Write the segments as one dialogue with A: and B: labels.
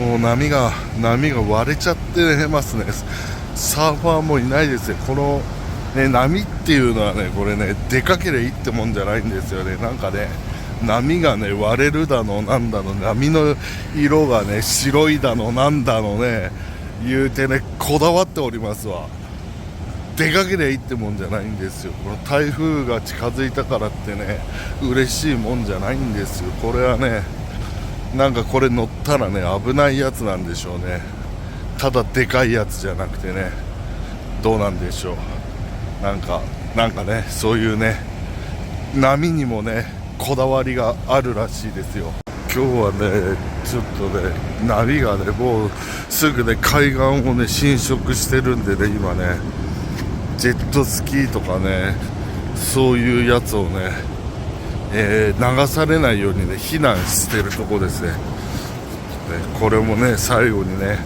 A: もう波が割れちゃってますね。サーファーもいないですよ。この、ね、波っていうのはね、これね、でかければいいってもんじゃないんですよね。なんかね、波がね割れるだのなんだの、波の色がね白いだのなんだのね言うてね、こだわっておりますわ。出かけりゃいいってもんじゃないんですよ。この台風が近づいたからってね嬉しいもんじゃないんですよ。これはね、なんかこれ乗ったらね危ないやつなんでしょうね。ただでかいやつじゃなくてね、どうなんでしょう。なんかね、そういうね波にもねこだわりがあるらしいですよ。今日はねちょっとね波がねもうすぐね海岸をね浸食してるんでね、今ねジェットスキーとかねそういうやつをね、流されないようにね避難してるとこですね。これもね最後にね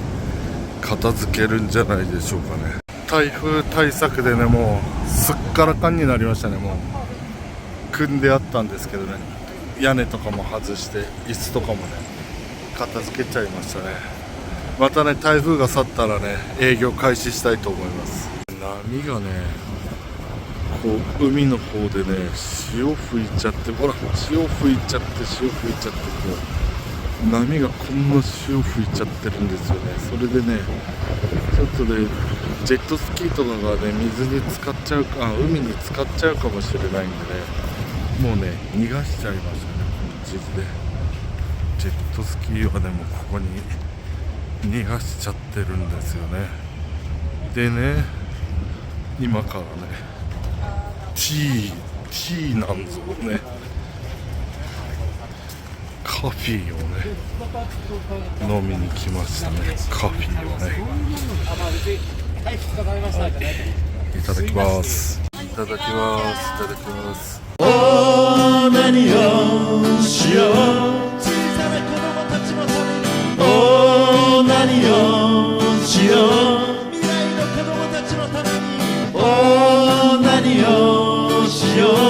A: 片付けるんじゃないでしょうかね。台風対策でねもうすっからかんになりましたね。もう組んであったんですけどね、屋根とかも外して椅子とかもね片付けちゃいましたね。またね台風が去ったらね営業開始したいと思います。波がねこう海の方でね潮吹いちゃって、ほら潮吹いちゃってこう波がこんな潮吹いちゃってるんですよね。それでねちょっとねジェットスキーとかがね水に浸かっちゃうか、海に浸かっちゃうかもしれないんでね、もうね逃がしちゃいましたね。この地図でジェットスキーはねもうここに逃がしちゃってるんですよね。でね今からねティーなんぞねカフィーをね飲みに来ましたね。カフィーをねいただきます。いただきます。
B: お何をしよう、小さな子供たちのために。お何をしよう、未来の子供たちのために。お何をしよう。